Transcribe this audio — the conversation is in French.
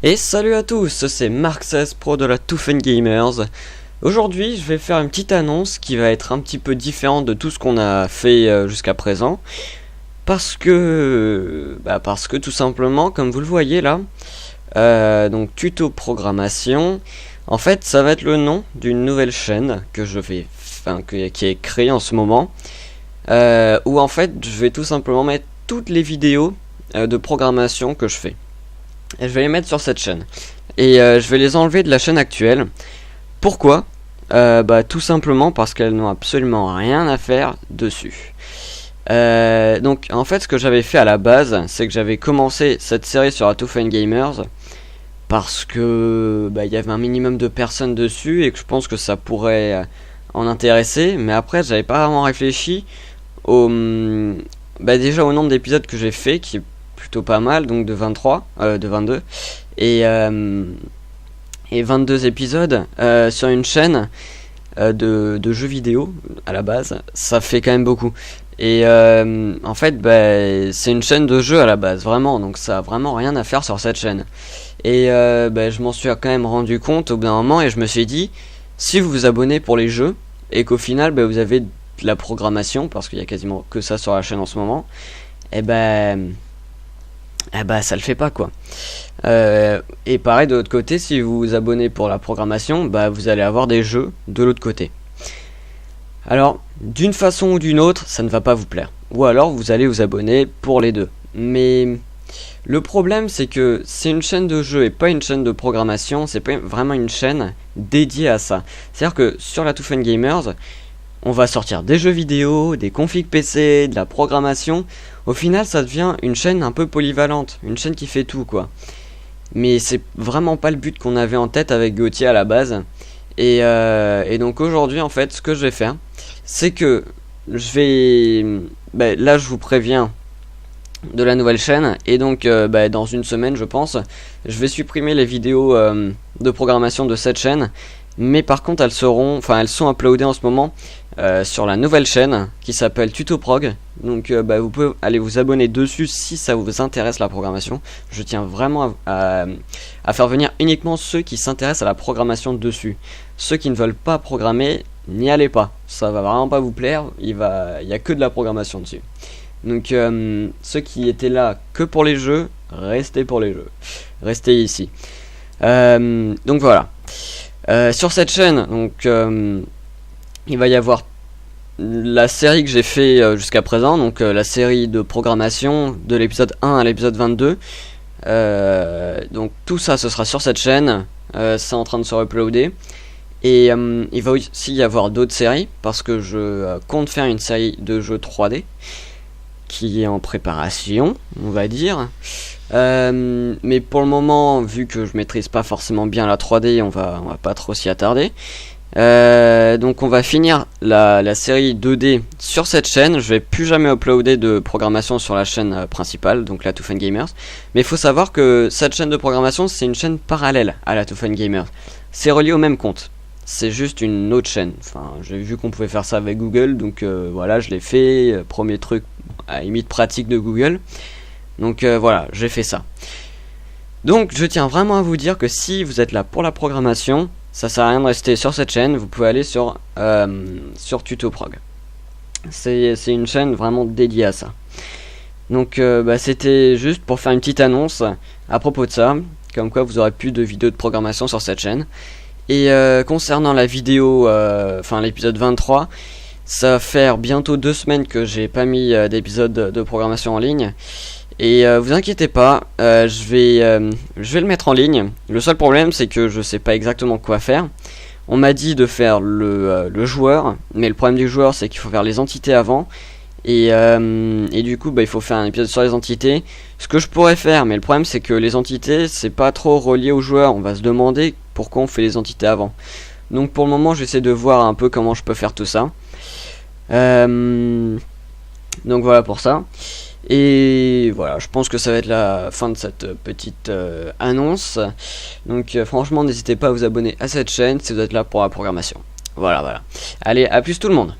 Et salut à tous, c'est Mark16 Pro de la Too Fun Gamers. Aujourd'hui, je vais faire une petite annonce qui va être un petit peu différente de tout ce qu'on a fait jusqu'à présent. Parce que tout simplement, comme vous le voyez là, donc tuto programmation, en fait ça va être le nom d'une nouvelle chaîne que je vais, qui est créée en ce moment. Où en fait je vais tout simplement mettre toutes les vidéos de programmation que je fais. Et je vais les mettre sur cette chaîne. Et je vais les enlever de la chaîne actuelle. Pourquoi ? Tout simplement parce qu'elles n'ont absolument rien à faire dessus. Donc en fait ce que j'avais fait à la base, c'est que j'avais commencé cette série sur la Too Fun Gamers parce que il y avait un minimum de personnes dessus et que je pense que ça pourrait en intéresser. Mais après j'avais pas vraiment réfléchi au déjà au nombre d'épisodes que j'ai fait, qui est plutôt pas mal, donc de 22 et 22 épisodes sur une chaîne de jeux vidéo à la base, ça fait quand même beaucoup. Et en fait c'est une chaîne de jeux à la base, vraiment, donc ça a vraiment rien à faire sur cette chaîne. Et je m'en suis quand même rendu compte au bout d'un moment, et je me suis dit, si vous vous abonnez pour les jeux et qu'au final vous avez de la programmation, parce qu'il y a quasiment que ça sur la chaîne en ce moment, et ça le fait pas quoi. Et pareil de l'autre côté, si vous vous abonnez pour la programmation, vous allez avoir des jeux de l'autre côté. Alors d'une façon ou d'une autre, ça ne va pas vous plaire, ou alors vous allez vous abonner pour les deux. Mais le problème, c'est que c'est une chaîne de jeux et pas une chaîne de programmation. C'est pas vraiment une chaîne dédiée à ça. C'est à dire que sur la Too Fun Gamers, on va sortir des jeux vidéo, des configs PC, de la programmation. Au final, ça devient une chaîne un peu polyvalente, une chaîne qui fait tout quoi. Mais c'est vraiment pas le but qu'on avait en tête avec Gauthier à la base. Et donc aujourd'hui, en fait, ce que je vais faire, c'est que je vais... là, je vous préviens de la nouvelle chaîne. Et donc, dans une semaine, je pense, je vais supprimer les vidéos de programmation de cette chaîne. Mais par contre, elles sont uploadées en ce moment sur la nouvelle chaîne qui s'appelle TutoProg. Donc vous pouvez aller vous abonner dessus si ça vous intéresse la programmation. Je tiens vraiment à faire venir uniquement ceux qui s'intéressent à la programmation dessus. Ceux qui ne veulent pas programmer, n'y allez pas, ça va vraiment pas vous plaire. Il y a que de la programmation dessus. Donc ceux qui étaient là que pour les jeux, restez pour les jeux, restez ici. Donc voilà. Sur cette chaîne, donc il va y avoir la série que j'ai fait jusqu'à présent, donc la série de programmation de l'épisode 1 à l'épisode 22. Donc tout ça, ce sera sur cette chaîne. C'est en train de se uploader. Et il va aussi y avoir d'autres séries, parce que je compte faire une série de jeux 3D qui est en préparation, on va dire. Mais pour le moment, vu que je maîtrise pas forcément bien la 3D, on va pas trop s'y attarder. Donc on va finir la série 2D sur cette chaîne. Je vais plus jamais uploader de programmation sur la chaîne principale, donc la Too Fun Gamers. Mais il faut savoir que cette chaîne de programmation, c'est une chaîne parallèle à la Too Fun Gamers. C'est relié au même compte. C'est juste une autre chaîne. Enfin, j'ai vu qu'on pouvait faire ça avec Google, donc voilà, je l'ai fait. Premier truc à limite pratique de Google. Donc voilà, j'ai fait ça. Donc je tiens vraiment à vous dire que si vous êtes là pour la programmation, ça sert à rien de rester sur cette chaîne. Vous pouvez aller sur TutoProg. C'est une chaîne vraiment dédiée à ça. Donc c'était juste pour faire une petite annonce à propos de ça, comme quoi vous aurez plus de vidéos de programmation sur cette chaîne. Et concernant la vidéo, l'épisode 23, ça va faire bientôt 2 semaines que j'ai pas mis d'épisode de programmation en ligne. Et vous inquiétez pas, je vais le mettre en ligne. Le seul problème, c'est que je sais pas exactement quoi faire. On m'a dit de faire le joueur, mais le problème du joueur, c'est qu'il faut faire les entités avant. Et du coup il faut faire un épisode sur les entités. Ce que je pourrais faire, mais le problème c'est que les entités, c'est pas trop relié au joueur. On va se demander pourquoi on fait les entités avant. Donc pour le moment, j'essaie de voir un peu comment je peux faire tout ça. Donc voilà pour ça. Et voilà, je pense que ça va être la fin de cette petite annonce. Donc franchement, n'hésitez pas à vous abonner à cette chaîne si vous êtes là pour la programmation. Voilà. Allez, à plus tout le monde.